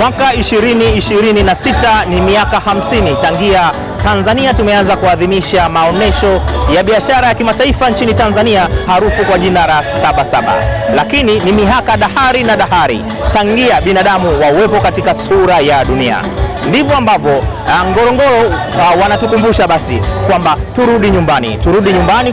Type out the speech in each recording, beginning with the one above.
Mwaka 2026 ni miaka 50 tangia Tanzania tumeanza kuadhimisha maonesho ya biashara ya kimataifa nchini Tanzania maarufu kwa jina la Sabasaba. Lakini ni miaka dahari na dahari tangia binadamu wawepo katika sura ya dunia. Ndivyo ambavyo Ngorongoro wanatukumbusha basi kwamba turudi nyumbani,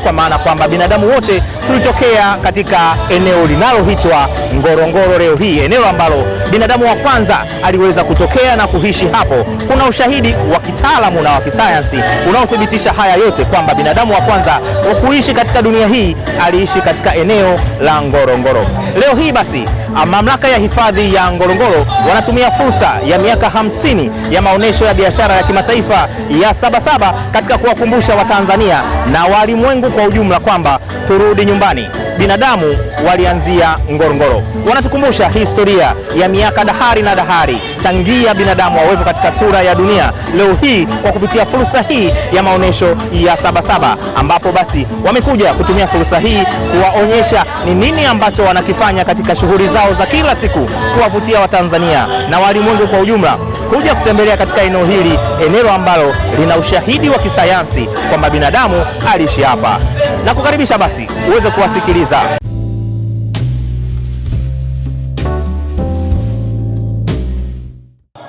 kwa maana kwamba binadamu wote tulitokea katika eneo linaloitwa Ngorongoro leo hii, eneo ambalo binadamu wa kwanza aliweza kutokea na kuishi hapo. Kuna ushahidi wa kitaalamu na wa kisayansi unaothibitisha haya yote, kwamba binadamu wa kwanza wa kuishi katika dunia hii aliishi katika eneo la Ngorongoro. Leo hii basi mamlaka ya hifadhi ya Ngorongoro wanatumia fursa ya miaka 50 ya maonesho ya biashara ya kimataifa ya Sabasaba katika kuwakumbusha Watanzania na walimwengu kwa ujumla kwamba turudi nyumbani. Binadamu walianzia Ngorongoro. Wanatukumbusha historia ya miaka dahari na dahari tangia binadamu wawepo katika sura ya dunia. Leo hii kwa kupitia fursa hii ya maonesho ya Sabasaba, ambapo basi wamekuja kutumia fursa hii kuwaonyesha ni nini ambacho wanakifanya katika shughuli zao za kila siku, kuwavutia Watanzania na walimwengu kwa ujumla kuja kutembelea katika eneo hili, eneo ambalo lina ushahidi wa kisayansi kwamba binadamu aliishi hapa. Na kukaribisha basi uweze kuwasikiliza.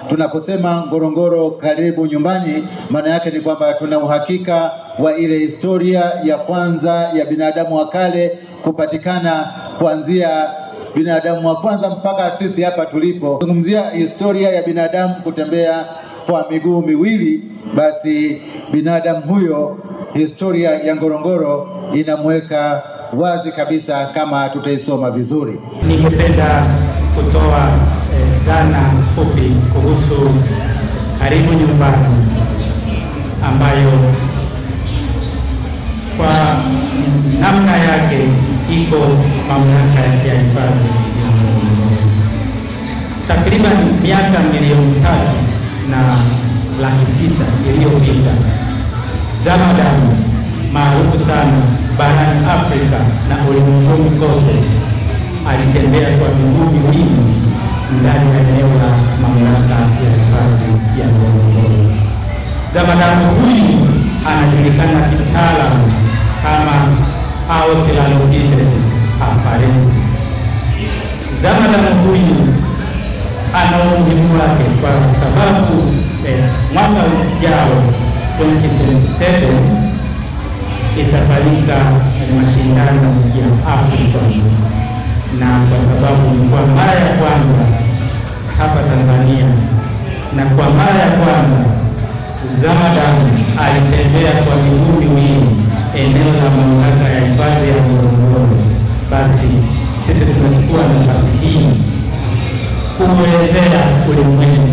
Tunaposema Ngorongoro karibu nyumbani, maana yake ni kwamba tuna uhakika wa ile historia ya kwanza ya binadamu wa kale kupatikana, kuanzia binadamu wa kwanza mpaka sisi hapa tulipo. Zungumzia historia ya binadamu kutembea kwa miguu miwili, basi binadamu huyo, historia ya Ngorongoro inamweka wazi kabisa kama tutaisoma vizuri. Ningependa kutoa dhana fupi kuhusu karibu nyumbani, ambayo kwa namna yake iko mamlaka ya hifadhi ya Ngorongoro. Takriban miaka 3,600,000 iliyopita, Zamadamu maarufu sana barani Afrika na ulimwenguni kote alitembea kwa miguu miwili ndani ya eneo la mamlaka ya hifadhi ya Ngorongoro. Zamadamu huyu anajulikana kitaalamu kama Australopithecus afarensis. Zamadamu huyu ana umuhimu wake kwa sababu mwaka ujao 2027 itafanyika mashindano ya Afrika, na kwa sababu ni kwa mara ya kwanza hapa Tanzania na kwa mara ya kwanza Zamadamu alitembea kwa miguu miwili eneo la mamlaka ya hifadhi ya Ngorongoro, basi sisi tunachukua nafasi hii kuelezea ulimwengu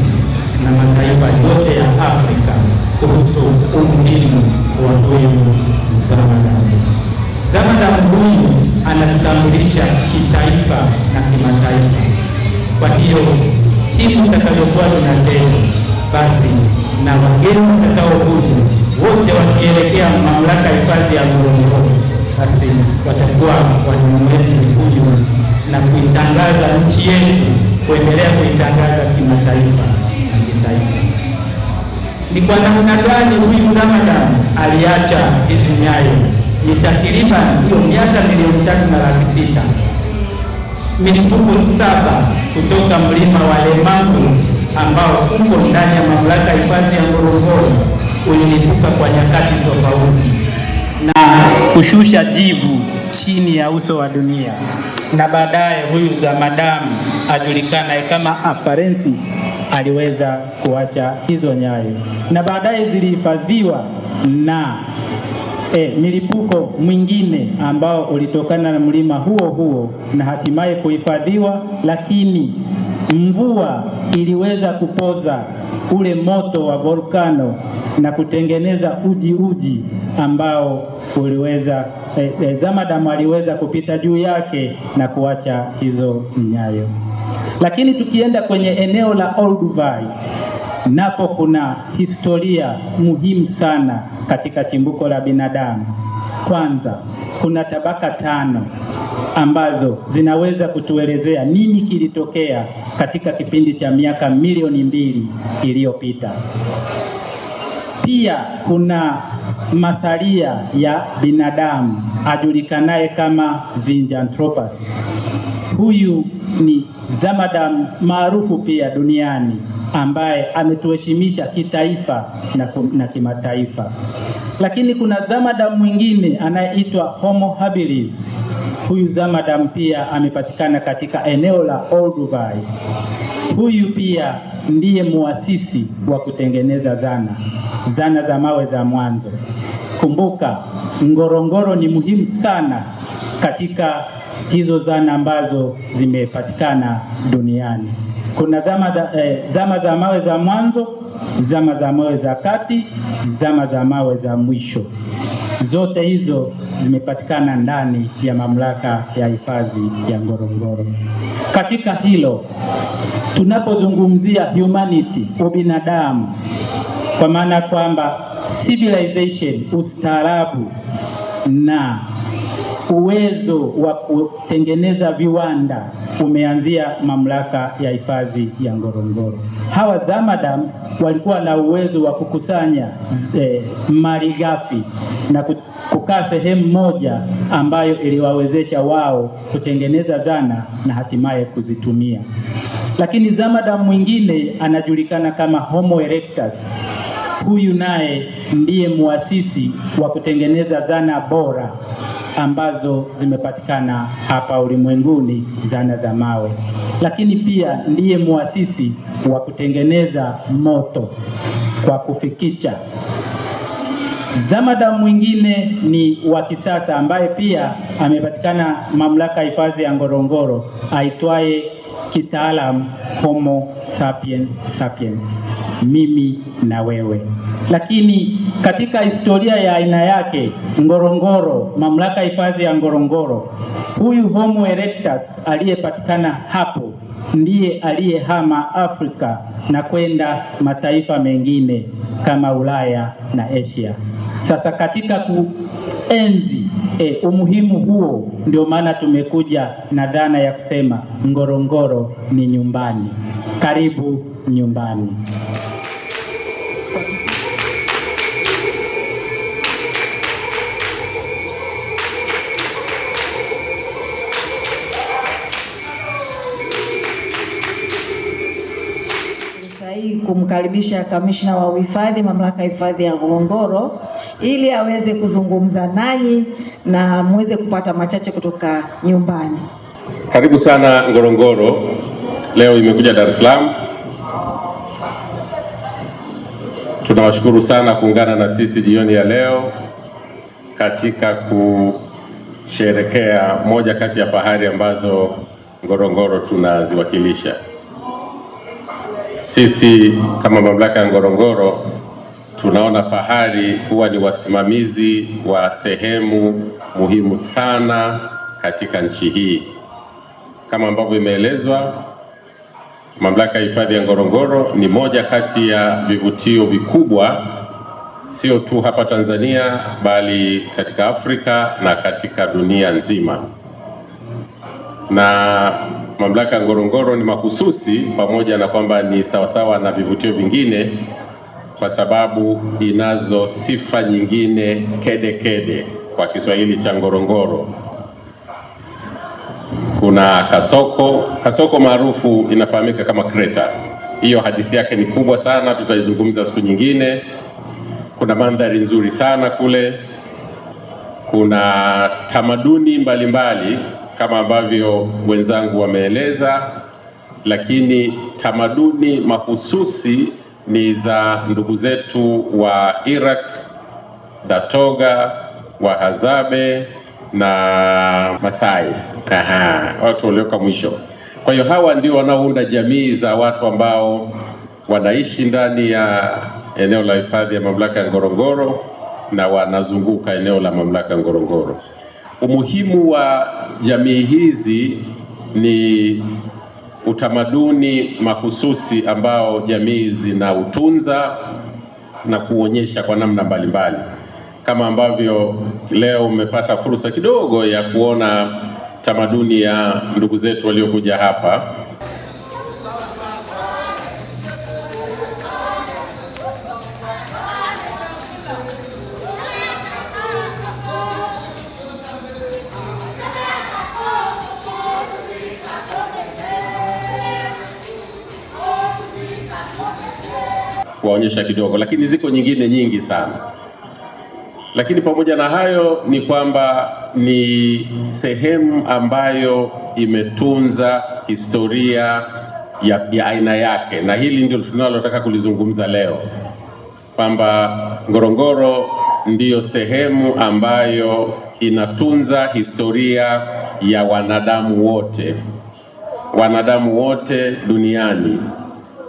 na mataifa yote ya Afrika kuhusu umuhimu wa huyu Zamadamu. Zamadamu huyu anatutambulisha kitaifa na kimataifa. Kwa hiyo timu itakayokuwa tunacheza, basi na wageni watakaokuja wote wakielekea mamlaka ya hifadhi ya Ngorongoro, basi watakuwa wanamwetu huyu na kuitangaza nchi yetu, kuendelea kuitangaza kimataifa na kitaifa. Ni kwa namna gani huyu Zamadamu aliacha hizi nyayo? Ni takriban hiyo miaka 3,600,000. Milipuko 7 kutoka mlima wa Lemangulu ambao uko ndani ya mamlaka ya hifadhi ya Ngorongoro ulilipuka kwa nyakati tofauti na kushusha jivu chini ya uso wa dunia, na baadaye huyu Zamadamu ajulikanaye kama afarensis aliweza kuacha hizo nyayo, na baadaye zilihifadhiwa na milipuko mwingine ambao ulitokana na mlima huo huo na hatimaye kuhifadhiwa, lakini mvua iliweza kupoza ule moto wa volkano na kutengeneza uji ambao uliweza Zamadamu aliweza kupita juu yake na kuacha hizo nyayo. Lakini tukienda kwenye eneo la Olduvai, napo kuna historia muhimu sana katika chimbuko la binadamu. Kwanza, kuna tabaka 5 ambazo zinaweza kutuelezea nini kilitokea katika kipindi cha miaka milioni 2 iliyopita. Pia kuna masalia ya binadamu ajulikanaye kama Zinjanthropus. Huyu ni zamadamu maarufu pia duniani ambaye ametuheshimisha kitaifa na kimataifa. Lakini kuna zamadamu mwingine anayeitwa Homo habilis. Huyu zamadamu pia amepatikana katika eneo la Olduvai. Huyu pia ndiye muasisi wa kutengeneza zana za mawe za mwanzo. Kumbuka, Ngorongoro ni muhimu sana katika hizo zana ambazo zimepatikana duniani. Kuna zama za mawe za mwanzo, zama za mawe za kati, zama za mawe za mwisho. Zote hizo zimepatikana ndani ya mamlaka ya hifadhi ya Ngorongoro. Katika hilo, tunapozungumzia humanity, ubinadamu, kwa maana kwamba civilization, ustaarabu na uwezo wa kutengeneza viwanda umeanzia mamlaka ya hifadhi ya Ngorongoro. Hawa zamadamu walikuwa na uwezo wa kukusanya malighafi na kukaa sehemu moja ambayo iliwawezesha wao kutengeneza zana na hatimaye kuzitumia. Lakini zamadamu mwingine anajulikana kama Homo erectus. Huyu naye ndiye muasisi wa kutengeneza zana bora ambazo zimepatikana hapa ulimwenguni, zana za mawe. Lakini pia ndiye muasisi wa kutengeneza moto kwa kufikicha. Zamadamu mwingine ni wa kisasa ambaye pia amepatikana mamlaka ya hifadhi ya Ngorongoro, aitwaye kitaalam Homo sapiens, mimi na wewe. Lakini katika historia ya aina yake Ngorongoro, mamlaka ya hifadhi ya Ngorongoro, huyu Homo erectus aliyepatikana hapo ndiye aliyehama Afrika na kwenda mataifa mengine kama Ulaya na Asia. Sasa katika kuenzi umuhimu huo, ndio maana tumekuja na dhana ya kusema Ngorongoro ni nyumbani. Karibu nyumbani. Kumkaribisha kamishna wa uhifadhi mamlaka ya hifadhi ya Ngorongoro ili aweze kuzungumza nanyi na muweze kupata machache kutoka nyumbani. Karibu sana Ngorongoro. Leo imekuja Dar es Salaam. Tunawashukuru sana kuungana na sisi jioni ya leo katika kusherekea moja kati ya fahari ambazo Ngorongoro tunaziwakilisha. Sisi kama mamlaka ya Ngorongoro tunaona fahari kuwa ni wasimamizi wa sehemu muhimu sana katika nchi hii. Kama ambavyo imeelezwa, mamlaka ya hifadhi ya Ngorongoro ni moja kati ya vivutio vikubwa sio tu hapa Tanzania bali katika Afrika na katika dunia nzima. Na mamlaka ya Ngorongoro ni mahususi, pamoja na kwamba ni sawasawa na vivutio vingine, kwa sababu inazo sifa nyingine kede kwa Kiswahili cha Ngorongoro. Kuna kasoko maarufu inafahamika kama kreta. Hiyo hadithi yake ni kubwa sana, tutaizungumza siku nyingine. Kuna mandhari nzuri sana kule. Kuna tamaduni mbalimbali kama ambavyo wenzangu wameeleza, lakini tamaduni mahususi ni za ndugu zetu wa Iraq, Datoga, Wahadzabe na Masai. Watu walioka mwisho. Kwa hiyo hawa ndio wanaounda jamii za watu ambao wanaishi ndani ya eneo la hifadhi ya mamlaka ya Ngorongoro na wanazunguka eneo la mamlaka ya Ngorongoro. Umuhimu wa jamii hizi ni utamaduni mahususi ambao jamii zinautunza na kuonyesha kwa namna mbalimbali. kama ambavyo leo mmepata fursa kidogo ya kuona tamaduni ya ndugu zetu waliokuja hapa. Kuwaonyesha kidogo, lakini ziko nyingine nyingi sana. Lakini pamoja na hayo ni kwamba ni sehemu ambayo imetunza historia ya aina yake, na hili ndio tunalotaka kulizungumza leo, kwamba Ngorongoro ndiyo sehemu ambayo inatunza historia ya wanadamu wote duniani,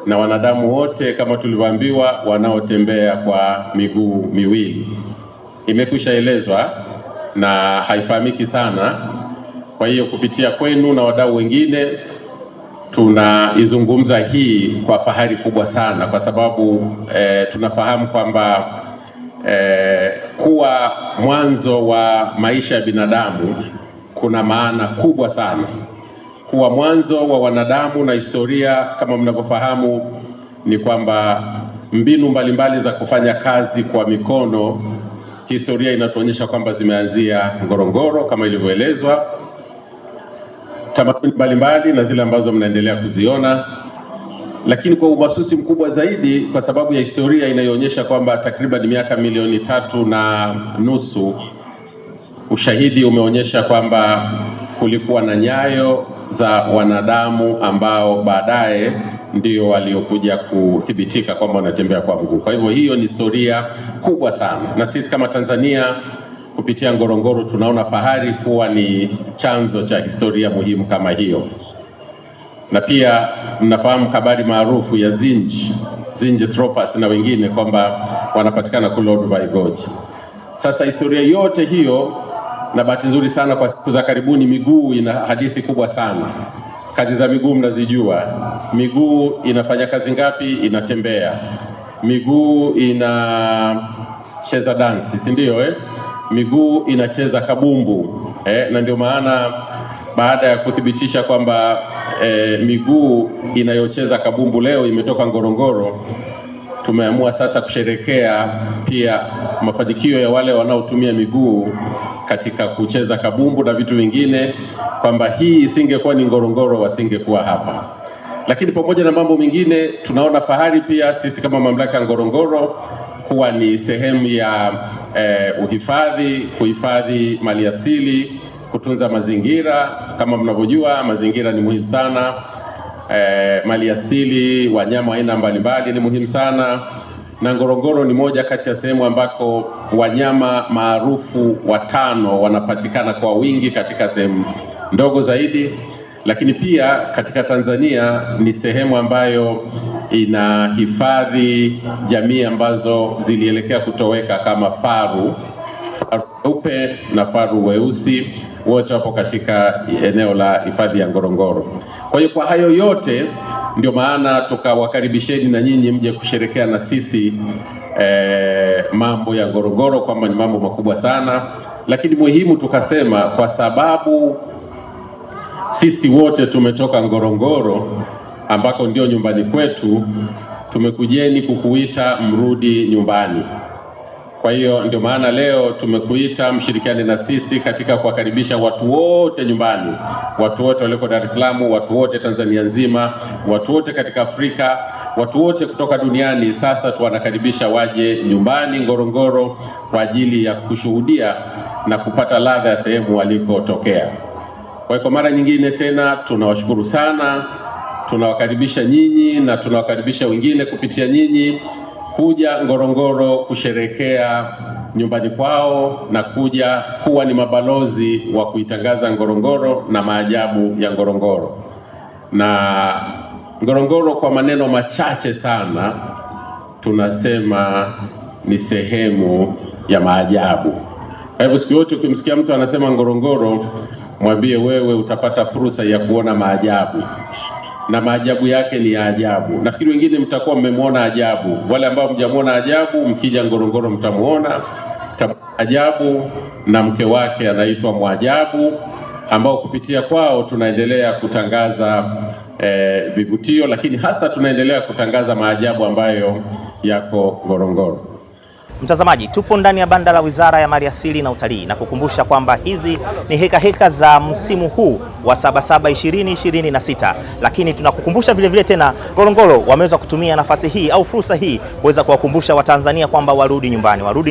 na wanadamu wote kama tulivyoambiwa wanaotembea kwa miguu miwili. Imekwisha elezwa na haifahamiki sana. Kwa hiyo kupitia kwenu na wadau wengine tunaizungumza hii kwa fahari kubwa sana, kwa sababu tunafahamu kwamba kuwa mwanzo wa maisha ya binadamu kuna maana kubwa sana. Kuwa mwanzo wa wanadamu na historia, kama mnavyofahamu, ni kwamba mbinu mbalimbali za kufanya kazi kwa mikono, historia inatuonyesha kwamba zimeanzia Ngorongoro kama ilivyoelezwa, tamaduni mbalimbali na zile ambazo mnaendelea kuziona. Lakini kwa umasusi mkubwa zaidi, kwa sababu ya historia inayoonyesha kwamba takriban miaka 3.5 ushahidi umeonyesha kwamba kulikuwa na nyayo za wanadamu ambao baadaye ndio waliokuja kuthibitika kwamba wanatembea kwa mguu. Kwa hivyo hiyo ni historia kubwa sana, na sisi kama Tanzania kupitia Ngorongoro tunaona fahari kuwa ni chanzo cha historia muhimu kama hiyo. Na pia mnafahamu habari maarufu ya Zinj Tropas na wengine kwamba wanapatikana kule Olduvai Gorge. Sasa historia yote hiyo, na bahati nzuri sana kwa siku za karibuni miguu ina hadithi kubwa sana. Kazi za miguu mnazijua. Miguu inafanya kazi ngapi? Inatembea. Miguu inacheza dansi, si ndio? Miguu inacheza kabumbu. Na ndio maana baada ya kuthibitisha kwamba miguu inayocheza kabumbu leo imetoka Ngorongoro, tumeamua sasa kusherekea pia mafanikio ya wale wanaotumia miguu katika kucheza kabumbu na vitu vingine, kwamba hii isingekuwa ni Ngorongoro wasingekuwa hapa. Lakini pamoja na mambo mengine, tunaona fahari pia sisi kama mamlaka ya Ngorongoro kuwa ni sehemu ya kuhifadhi maliasili, kutunza mazingira. Kama mnavyojua, mazingira ni muhimu sana. Maliasili, wanyama aina mbalimbali ni muhimu sana, na Ngorongoro ni moja kati ya sehemu ambako wanyama maarufu 5 wanapatikana kwa wingi katika sehemu ndogo zaidi. Lakini pia katika Tanzania ni sehemu ambayo inahifadhi jamii ambazo zilielekea kutoweka kama faru weupe na faru weusi, wote wapo katika eneo la hifadhi ya Ngorongoro. Kwa hiyo kwa hayo yote ndio maana tukawakaribisheni na nyinyi mje kusherekea na sisi mambo ya Ngorongoro, kwamba ni mambo makubwa sana. Lakini muhimu tukasema, kwa sababu sisi wote tumetoka Ngorongoro ambako ndio nyumbani kwetu, tumekujeni kukuita mrudi nyumbani. Kwa hiyo ndio maana leo tumekuita mshirikiane na sisi katika kuwakaribisha watu wote nyumbani, watu wote walioko Dar es Salaam, watu wote Tanzania nzima, watu wote katika Afrika, watu wote kutoka duniani. Sasa tuwanakaribisha waje nyumbani Ngorongoro kwa ajili ya kushuhudia na kupata ladha ya sehemu walikotokea. Kwa mara nyingine tena tunawashukuru sana, tunawakaribisha nyinyi na tunawakaribisha wengine kupitia nyinyi kuja Ngorongoro kusherekea nyumbani kwao na kuja kuwa ni mabalozi wa kuitangaza Ngorongoro na maajabu ya Ngorongoro. Na Ngorongoro kwa maneno machache sana tunasema ni sehemu ya maajabu. Kwa hivyo siku yote ukimsikia mtu anasema Ngorongoro, mwambie wewe utapata fursa ya kuona maajabu, na maajabu yake ni ya ajabu. Nafikiri wengine mtakuwa mmemwona ajabu. Wale ambao mjamuona ajabu, mkija Ngorongoro mtamuona. Ajabu na mke wake anaitwa Mwajabu, ambao kupitia kwao tunaendelea kutangaza vivutio, lakini hasa tunaendelea kutangaza maajabu ambayo yako Ngorongoro. Mtazamaji, tupo ndani ya banda la Wizara ya Maliasili na Utalii na kukumbusha kwamba hizi ni heka za msimu huu wa Sabasaba 2026, lakini tunakukumbusha vile tena Ngorongoro wameweza kutumia nafasi hii au fursa hii kuweza kuwakumbusha Watanzania kwamba warudi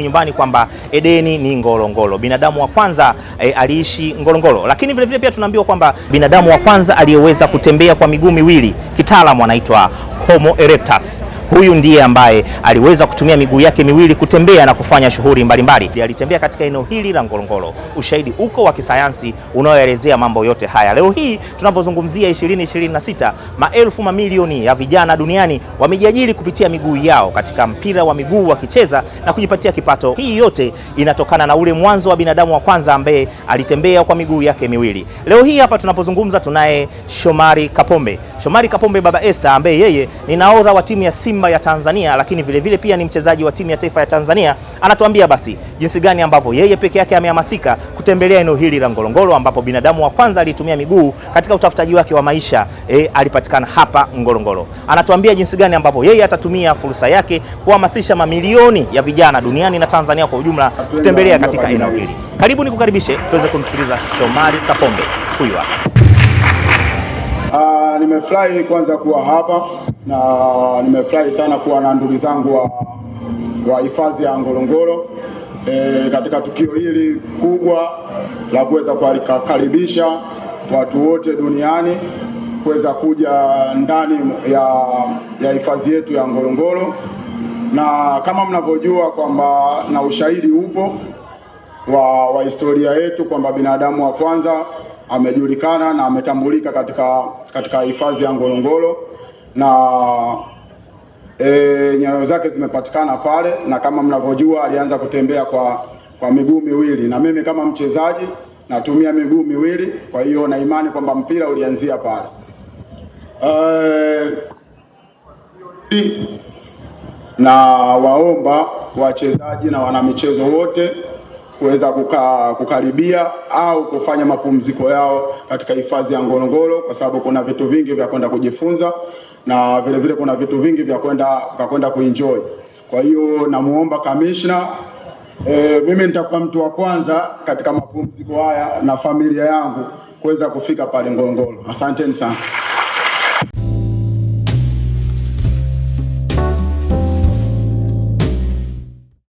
nyumbani, kwamba Edeni ni Ngorongoro. Binadamu wa kwanza aliishi Ngorongoro, lakini vile pia tunaambiwa kwamba binadamu wa kwanza aliyeweza kutembea kwa miguu miwili, kitaalamu anaitwa Homo erectus. Huyu ndiye ambaye aliweza kutumia miguu yake miwili kutembea na kufanya shughuli mbalimbali. Alitembea katika eneo hili la Ngorongoro. Ushahidi uko wa kisayansi unaoelezea mambo yote haya. Leo hii tunapozungumzia 2026, maelfu mamilioni ya vijana duniani wamejiajiri kupitia miguu yao katika mpira wa miguu wakicheza na kujipatia kipato. Hii yote inatokana na ule mwanzo wa binadamu wa kwanza ambaye alitembea kwa miguu yake miwili. Leo hii hapa tunapozungumza tunaye Shomari Kapombe. Shomari Kapombe Baba Esther, ambaye yeye ni nahodha wa timu ya Simba ya Tanzania, lakini vile pia ni mchezaji wa timu ya taifa ya Tanzania. Anatuambia basi jinsi gani ambavyo yeye peke yake amehamasika kutembelea eneo hili la Ngorongoro, ambapo binadamu wa kwanza alitumia miguu katika utafutaji wake wa maisha alipatikana hapa Ngorongoro. Anatuambia jinsi gani ambavyo yeye atatumia fursa yake kuhamasisha mamilioni ya vijana duniani na Tanzania kwa ujumla kutembelea katika eneo hili. Karibu nikukaribishe tuweze kumsikiliza Shomari Kapombe. Huyu hapa. Nimefurahi kwanza kuwa hapa na nimefurahi sana kuwa na ndugu zangu wa hifadhi ya Ngorongoro katika tukio hili kubwa la kuweza kukaribisha watu wote duniani kuweza kuja ndani ya hifadhi yetu ya Ngorongoro, na kama mnavyojua kwamba na ushahidi upo wa historia yetu kwamba binadamu wa kwanza amejulikana na ametambulika katika hifadhi ya Ngorongoro, na nyayo zake zimepatikana pale, na kama mnavyojua alianza kutembea kwa miguu miwili, na mimi kama mchezaji natumia miguu miwili, kwa hiyo na imani kwamba mpira ulianzia pale. Na waomba wachezaji na wanamichezo wote kuweza kukaribia au kufanya mapumziko yao katika hifadhi ya Ngorongoro, kwa sababu kuna vitu vingi vya kwenda kujifunza na vile kuna vitu vingi vya kwenda kuenjoy. Kwa hiyo namuomba kamishna, mimi nitakuwa mtu wa kwanza katika mapumziko haya na familia yangu kuweza kufika pale Ngorongoro. Asanteni sana.